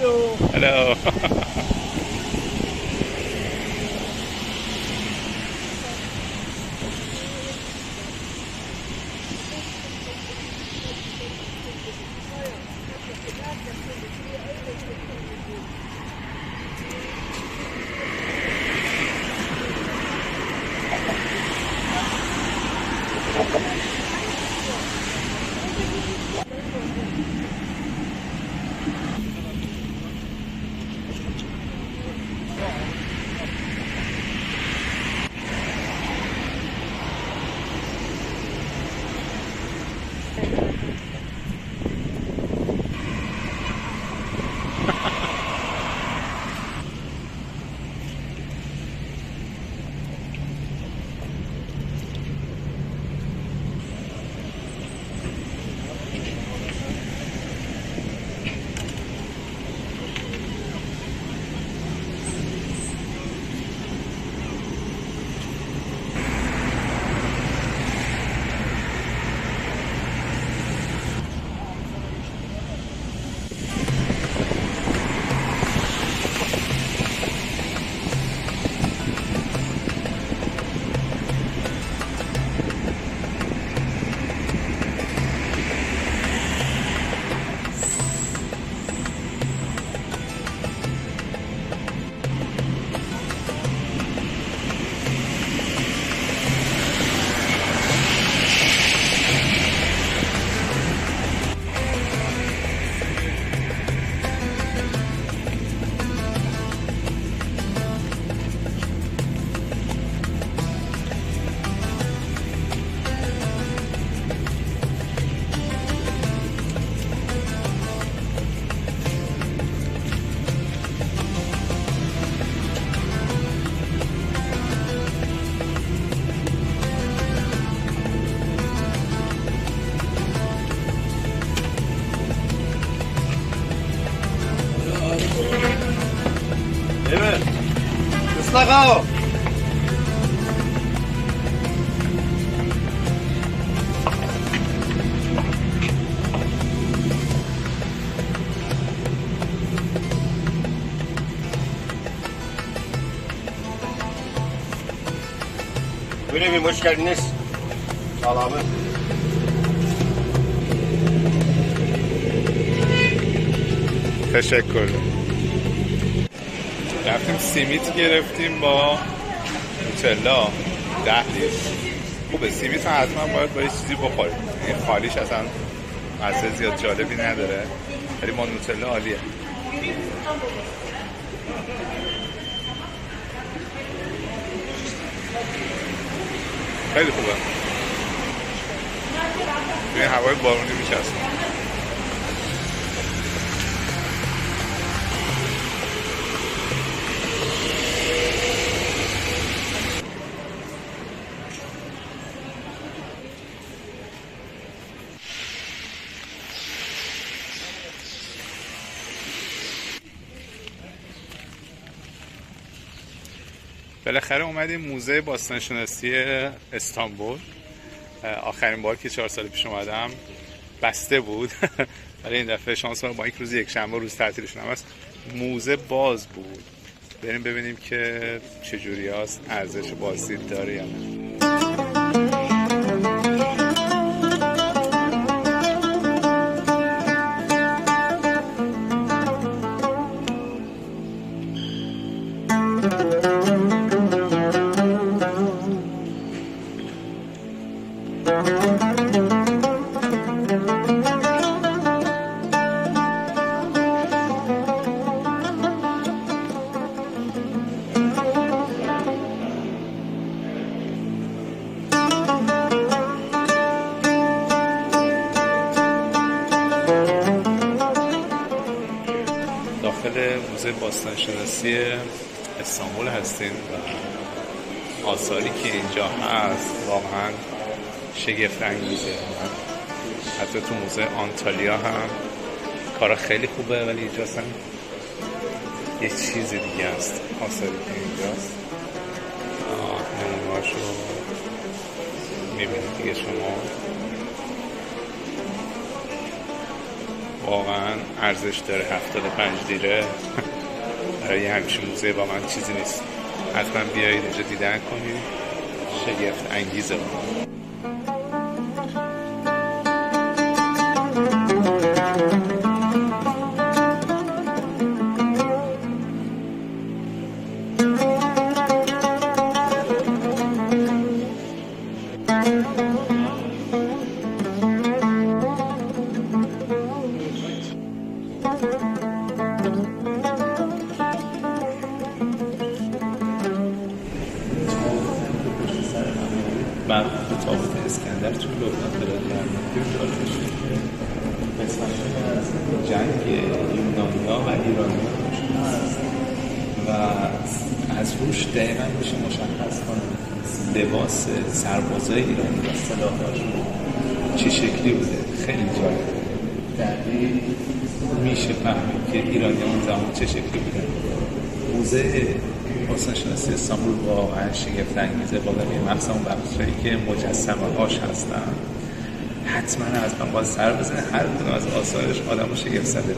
Hello. Evet. Islak hava. Böyle bir hoş geldiniz. Salamı. تشکر. رفتیم سیمیت گرفتیم با نوتلا 10 لیتر. خوبه سیمیت هم حتما باید با یه چیزی بخوریم. این خالیش اصلا مزه زیاد جالبی نداره ولی با نوتلا عالیه. خیلی خوبه. توی هوای بارونی میچسبه. بالاخره اومدیم موزه باستانشناسی استانبول. آخرین بار که 4 سال پیش اومدم بسته بود ولی این دفعه شانس ما با یک روز یک شنبه روز تعطیلشون هم هست موزه باز بود. بریم ببینیم که چجوری هست، ارزش بازدید داره یا نه. داخل موزه باستانشناسی استانبول هستیم و آثاری که اینجا هست واقعا شگفت انگیزه. حتی تو موزه آنتالیا هم کارا خیلی خوبه ولی اینجا اصلا یه چیز دیگه است. آثاری که اینجاست نمونه‌هاشو میبینید دیگه شما. واقعا ارزش داره. 75 لیره برای همچین موزه واقعا چیزی نیست. حتما بیایید اینجا دیدن کنید، شگفت انگیزه. من تابوت اسکندر توی لبنان پیدا کردم. جالبش قسمتی از جنگ یونانیا و ایرانیا هست و از روش دقیقا میشه مشخص کنم لباس سربازای ایرانی و سلاح‌هاشون چه شکلی بوده. خیلی جالبه. دقیق میشه فهمید که ایرانی اون زمان چه شکلی بوده. موزه باستانشناسی استانبول واقعا شگفت انگیزه. بالا مخصوصا اون بخشایی که مجسمه هاش هستن حتما از من باید سر بزنه. هر کدوم از آثارش آدم رو شگفت زده.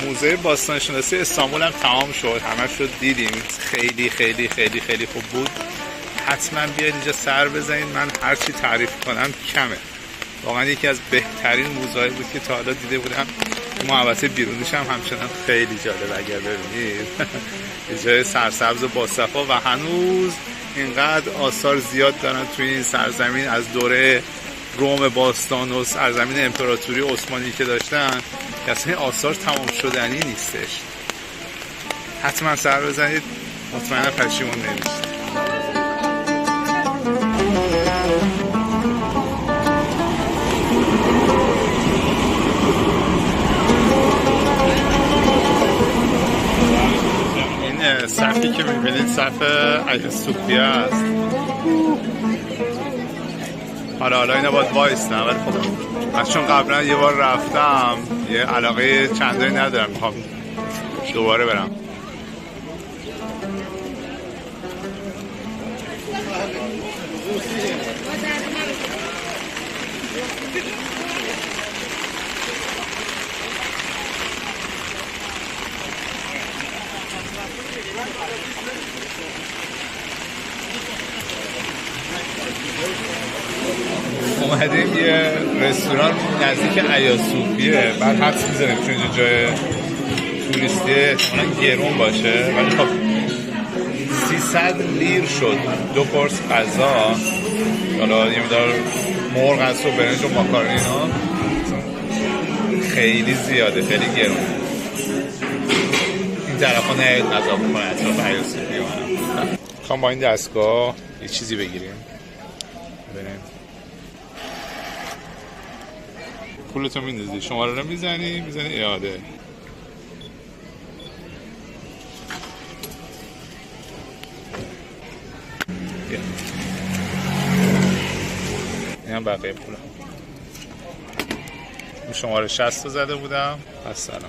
موزه باستانشناسی استانبول هم تمام شد. همه شد دیدیم. خیلی خیلی خیلی خیلی خوب بود. حتما بیاید اینجا سر بزنید. من هرچی تعریف کنم کمه. واقعا یکی از بهترین موزه‌ای بود که تا حالا دیده بودم. محوطه بیرونیش هم همچنان خیلی جالب اگر ببینید. جای سرسبز و باصفا و هنوز اینقدر آثار زیاد دارن توی این سرزمین از دوره روم باستان و سرزمین امپراتوری عثمانی که داشتن که اصلا آثار تمام شدنی نیستش. حتما سر بزنید، مطمئنا پشیمون نمیشید. این صفی که میبینید صف آیا صوفیا است. حالا اینا باید وایستن، ولی خب من چون قبلا یه بار رفتم یه علاقه چندانی ندارم، میخوام دوباره برم. اومدیم یه رستوران نزدیک آیا صوفیه. بعد حدس میزنیم چون اینجا جای توریستیه احتمالاً گرون باشه، ولی خب 300 لیر شد 2 قرص غذا. حالا یه مقدار مرغ هست و برنج و ماکارونی اینا. خیلی زیاده، خیلی گرونه. این طرفا نیاید غذا بکنه اطراف آیا صوفیه. میخوام با این دستگاه یه چیزی بگیریم. بریم پولتو میندازی، شماره رو میزنی اعاده. این هم بقیه پولم. شماره 60 رو زده بودم. السلام.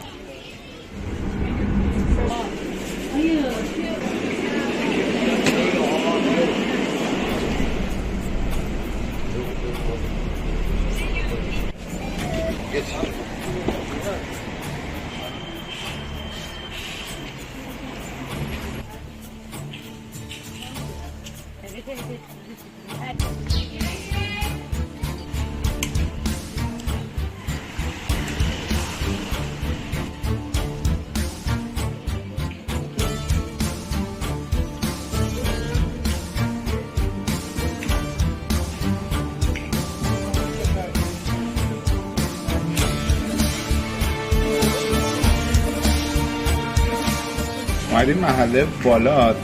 اومدیم محله بالات،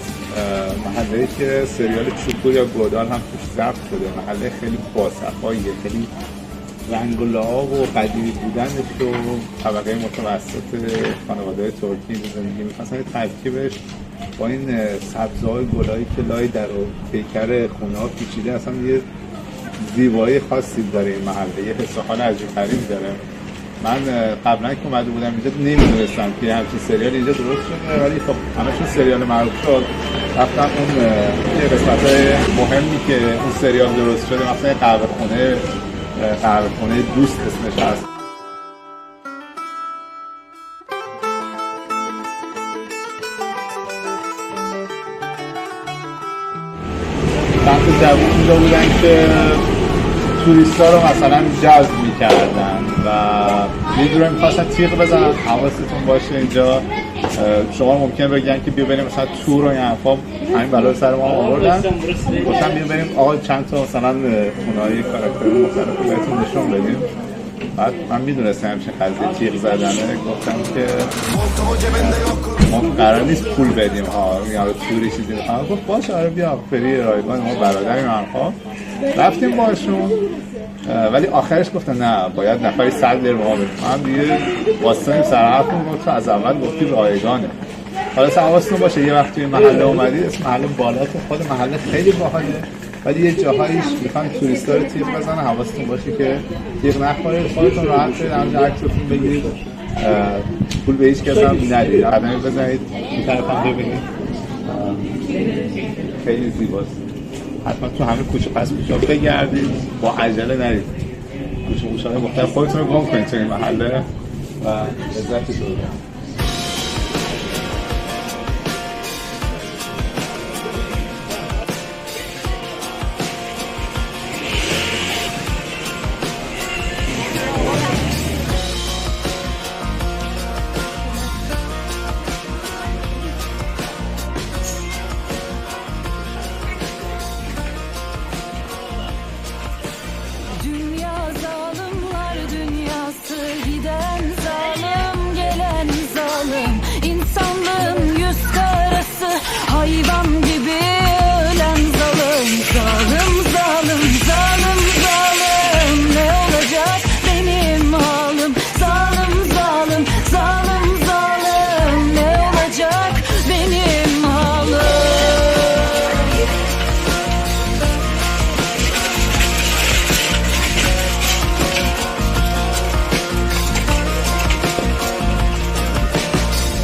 محله که سریال چوپور یا گودال هم توش ضبط شده. محله خیلی باصفاییه، خیلی رنگ و لعاب و قدیمی بودنش و طبقه متوسط خانواده ترکی زندگی می‌خواستن ترکیبش با این سبزه‌های گلایی که لای در و پیکر خونه‌ها پیچیده اصلا یه زیبایی خاصی داره. این محله یه حس و حال عجیب غریب داره. من قبلا که اومده بودم اینجا نمیدونستم که همچین سریال اینجا درست شده، ولی خب همشون سریال معروف شد. رفتم اون یه قسمت‌های مهمی که اون سریال درست شده، مثلا قهوه خونه دوست اسمش هست. وقت جوون اینجا بودن که توریستا رو مثلا جذب میکردن و یه جوری میخواستن تیغ بزنن. حواستون باشه اینجا شما ممکنه بگن که بیا بریم مثلا تور و این حرفا، همین بلا سر ما آوردن. گفتم بیا بریم آقا چند تا مثلا خونه‌های کاراکتر مختلف بهتون نشون بدیم. بعد من میدونستم همچین قضیه تیغ زدنه، گفتم که ما قرار نیست پول بدیم ها، یا توری چیزی میخوام. گفت باشه آره بیا فری رایگان، ما برادریم حرفا. رفتیم باشون، ولی آخرش گفتن نه باید نفری 100 لیر ما بدیم. من دیگه واسه سر حرفمون گفتم از اول گفتی رایگانه. حالا حواستون باشه یه وقت توی محله اومدید، اسم محله بالات، خود محله خیلی باحاله، ولی یه جاهایش میخوان توریستا رو تیغ بزنن. حواستون باشه که تیغ نخورید، خودتون راحت شید همونجا عکستون بگیرید، پول به هیچ کس هم ندید، قدمی بزنید این طرف هم ببینید، خیلی زیباست. حتما تو همه کوچه پس کوچه بگردید، با عجله نرید، کوچه موشهای مختلف خودتون رو گم کنید تو این محله و لذتش رو ببرید. Hayvan gibi ölen zalim, zalim, zalim, zalim, zalim. Ne olacak benim halim? Zalim, zalim, zalim, zalim. Ne olacak benim halim?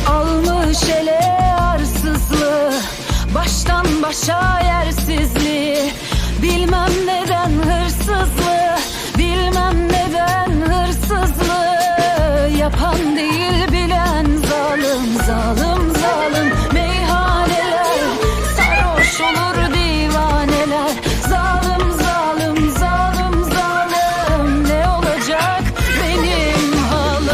Almış ele baştan başa yersizliği, bilmem neden hırsızlığı, bilmem neden hırsızlığı yapan değil bilen zalim, zalim, zalim. Meyhaneler sarhoş olur divaneler, zalim, zalim, zalim, zalim. Ne olacak benim halim?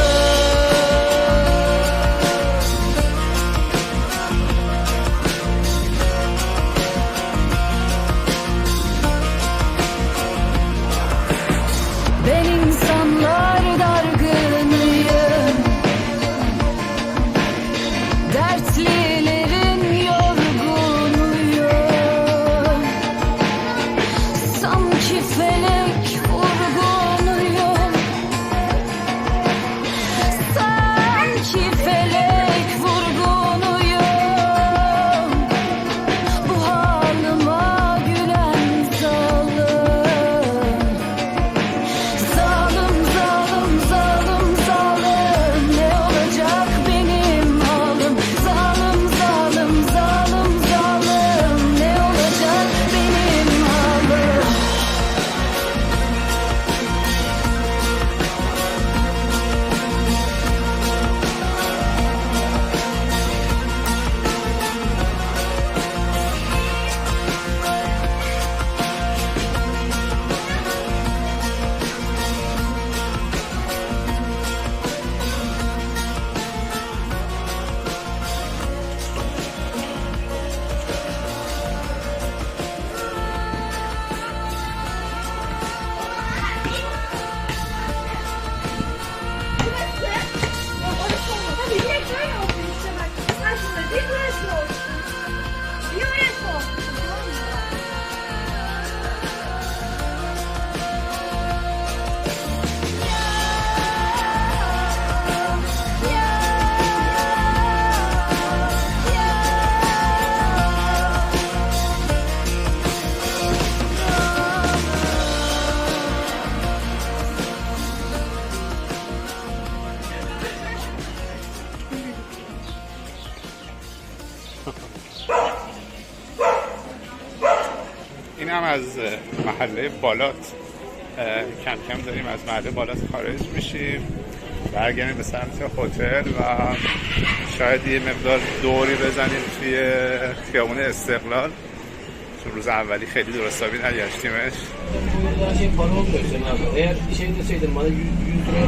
هم از محله بالات کم کم داریم از محله بالات خارج میشیم، برگردیم به سمت هتل و شاید یه مقدار دوری benzanیم توی خیابون استقلال، چون روز اولی خیلی درستابی نگشتیمش. Bu her şey para olmuyor Hüseyin abi. Eğer bir şey deseydin bana 100 lira